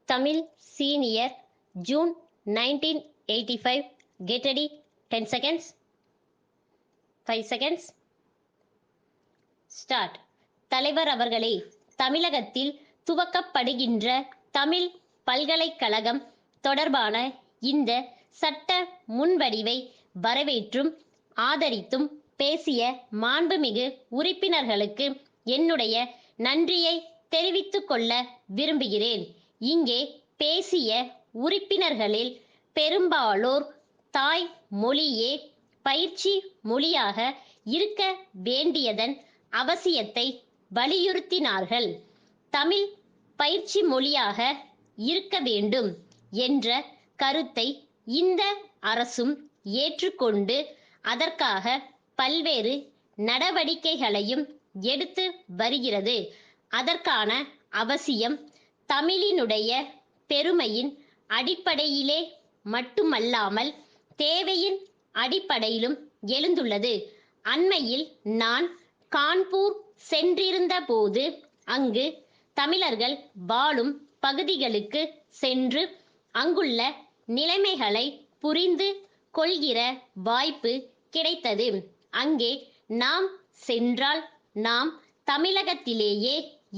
Tamil Senior, June 1985. Get ready. 10 seconds. 5 seconds. Start. தலைவர் அவர்களே, தமிழகத்தில் துவக்கப்படுகின்ற தமிழ் பல்கலைக்கழகம் தொடர்பான இந்த சட்ட முன்வடிவை வரவேற்றும் ஆதரித்தும் பேசிய மாண்புமிகு உறுப்பினர்களுக்கு என்னுடைய நன்றியை தெரிவித்துக் கொள்ள விரும்புகிறேன். இங்கே பேசிய உறுப்பினர்களில் பெரும்பாலோர் தாய் மொழியே பயிற்சி மொழியாக இருக்க வேண்டியதன் அவசியத்தை வலியுறுத்தினார்கள். தமிழ் பயிற்சி மொழியாக இருக்க வேண்டும் என்ற கருத்தை இந்த அரசும் ஏற்றுக்கொண்டு அதற்காக பல்வேறு நடவடிக்கைகளையும் எடுத்து வருகிறது. அதற்கான அவசியம் தமிழினுடைய பெருமையின் அடிப்படையிலே மட்டுமல்லாமல் தேவையின் அடிப்படையிலும் எழுந்துள்ளது. அண்மையில் நான் கான்பூர் சென்றிருந்த போது அங்கு தமிழர்கள் வாழும் பகுதிகளுக்கு சென்று அங்குள்ள நிலைமைகளை புரிந்து கொள்கிற வாய்ப்பு கிடைத்தது. அங்கே நாம் சென்றால் நாம் தமிழகத்திலேயே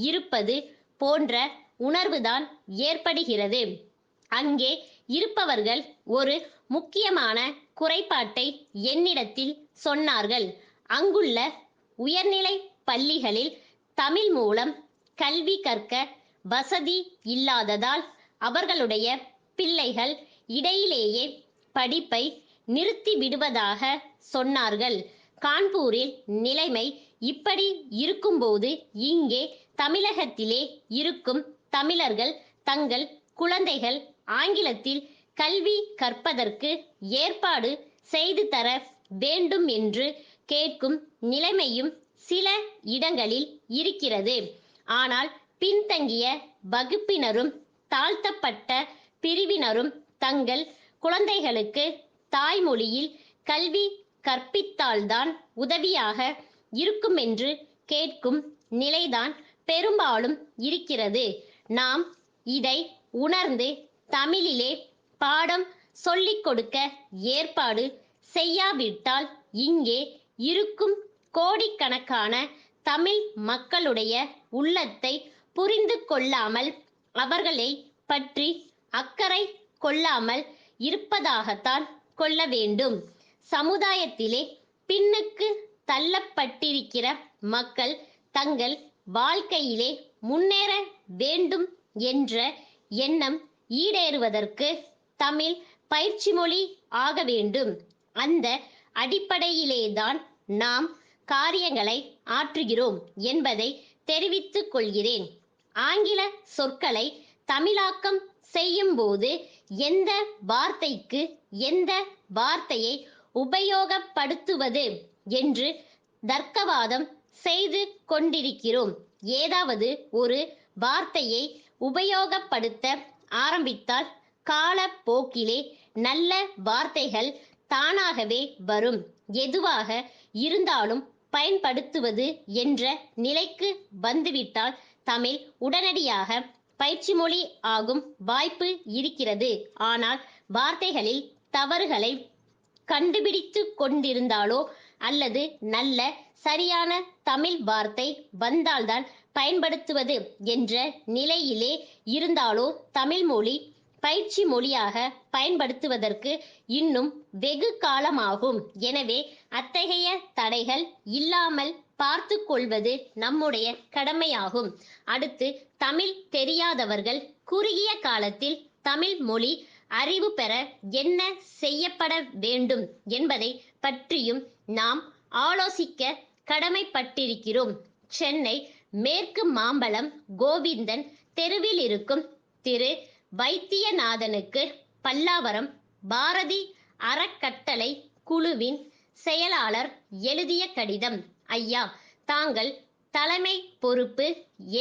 இருப்பது போன்ற உணர்வுதான் ஏற்படுகிறது. அங்கே இருப்பவர்கள் ஒரு முக்கியமான குறைபாட்டை என்னிடத்தில் சொன்னார்கள். அங்குள்ள உயர்நிலை பள்ளிகளில் தமிழ் மூலம் கல்வி கற்க வசதி இல்லாததால் அவர்களுடைய பிள்ளைகள் இடையிலேயே படிப்பை நிறுத்தி விடுவதாக சொன்னார்கள். கான்பூரில் நிலைமை இப்படி இருக்கும்போது இங்கே தமிழகத்திலே இருக்கும் தமிழர்கள் தங்கள் குழந்தைகள் ஆங்கிலத்தில் கல்வி கற்பதற்கு ஏற்பாடு செய்து தர வேண்டும் என்று கேட்கும் நிலைமையும் சில இடங்களில் இருக்கிறது. ஆனால் பின்தங்கிய வகுப்பினரும் தாழ்த்தப்பட்ட பிரிவினரும் தங்கள் குழந்தைகளுக்கு தாய்மொழியில் கல்வி கற்பித்தால்தான் உதவியாக இருக்கும் என்று கேட்கும் நிலைதான் பெரும்பாலும் இருக்கிறது. நாம் இதை உணர்ந்து தமிழிலே பாடம் சொல்லிக் கொடுக்க ஏற்பாடு செய்யாவிட்டால் இங்கே இருக்கும் கோடிக்கணக்கான தமிழ் மக்களுடைய உள்ளத்தை புரிந்து கொள்ளாமல் அவர்களை பற்றி அக்கறை கொள்ளாமல் இருப்பதாகத்தான் கொள்ள வேண்டும். சமுதாயத்திலே பின்னுக்கு தள்ளப்பட்டிருக்கிற மக்கள் தங்கள் வாழ்க்கையிலே முன்னேற வேண்டும் என்ற எண்ணம் ஈடேறுவதற்கு தமிழ் பயிற்சி மொழி ஆக வேண்டும். அந்த அடிப்படையிலேதான் நாம் காரியங்களை ஆற்றுகிறோம் என்பதை தெரிவித்துக் கொள்கிறேன். ஆங்கில சொற்களை தமிழாக்கம் செய்யும் போது எந்த வார்த்தைக்கு எந்த வார்த்தையை உபயோகப்படுத்துவது என்று தர்க்கவாதம் செய்து கொண்டிருக்கிறோம். ஏதாவது ஒரு வார்த்தையை உபயோகப்படுத்த ஆரம்பித்தால் காலப்போக்கிலே நல்ல வார்த்தைகள் தானாகவே வரும். எதுவாக இருந்தாலும் பயன்படுத்துவது என்ற நிலைக்கு வந்துவிட்டால் தமிழ் உடனடியாக பயிற்சி மொழி ஆகும் வாய்ப்பு இருக்கிறது. ஆனால் வார்த்தைகளில் தவறுகளை கண்டுபிடித்து கொண்டிருந்தாலோ அல்லது நல்ல சரியான தமிழ் வார்த்தை வந்தால்தான் பயன்படுத்துவது என்ற நிலையிலே இருந்தாலோ தமிழ் மொழி பயிற்சி மொழியாக பயன்படுத்துவதற்கு இன்னும் வெகு காலமாகும். எனவே அத்தகைய தடைகள் இல்லாமல் பார்த்து கொள்வது நம்முடைய கடமையாகும். அடுத்து, தமிழ் தெரியாதவர்கள் குறுகிய காலத்தில் தமிழ் மொழி அறிவு பெற என்ன செய்யப்பட வேண்டும் என்பதை பற்றியும் நாம் ஆலோசிக்க கடமைப்பட்டிருக்கிறோம். சென்னை மேற்கு மாம்பலம் கோவிந்தன் தெருவில் இருக்கும் திரு வைத்தியநாதனுக்கு பல்லாவரம் பாரதி அறக்கட்டளை குழுவின் செயலாளர் எழுதிய கடிதம். ஐயா, தாங்கள் தலைமை பொறுப்பு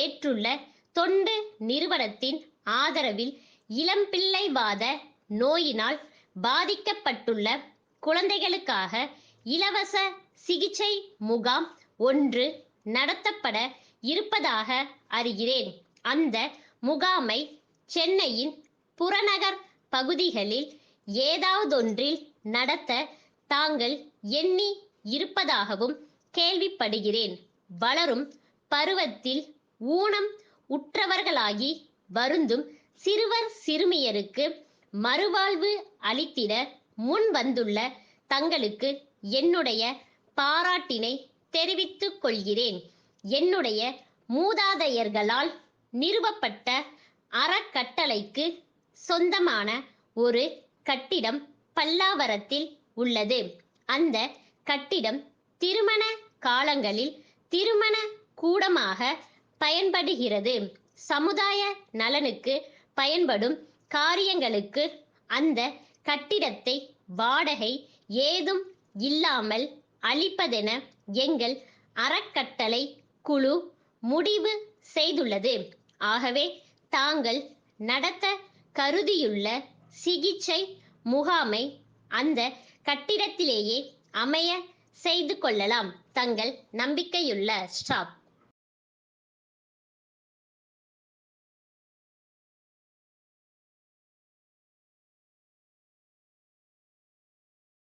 ஏற்றுள்ள தொண்டு நிறுவனத்தின் ஆதரவில் இளம்பிள்ளைவாத நோயினால் பாதிக்கப்பட்டுள்ள குழந்தைகளுக்காக இலவச சிகிச்சை முகாம் ஒன்று நடத்தப்பட இருப்பதாக அறிகிறேன். அந்த முகாமை சென்னையின் புறநகர் பகுதிகளில் ஏதாவதொன்றில் நடத்த தாங்கள் எண்ணி இருப்பதாகவும் கேள்விப்படுகிறேன். வளரும் பருவத்தில் ஊனம் உற்றவர்களாகி வருந்தும் சிறுவர் சிறுமியருக்கு மறுவாழ்வு அளித்திட முன் வந்துள்ள தங்களுக்கு என்னுடைய பாராட்டினை தெரிவித்துக் கொள்கிறேன். என்னுடைய மூதாதையர்களால் நிறுவப்பட்ட அறக்கட்டளைக்கு சொந்தமான ஒரு கட்டிடம் பல்லாவரத்தில் உள்ளது. அந்த கட்டிடம் திருமண காலங்களில் திருமண கூடமாக பயன்படுகிறது. சமுதாய நலனுக்கு பயன்படும் காரியங்களுக்கு அந்த கட்டிடத்தை வாடகை ஏதும் இல்லாமல் அளிப்பதென எங்கள் அறக்கட்டளை குழு முடிவு செய்துள்ளது. ஆகவே தாங்கள் நடத்த கருதியுள்ள சிகிச்சை முகாமை அந்த கட்டிடத்திலேயே அமைய செய்து கொள்ளலாம். தங்கள் நம்பிக்கையுள்ள ஸ்டாப்.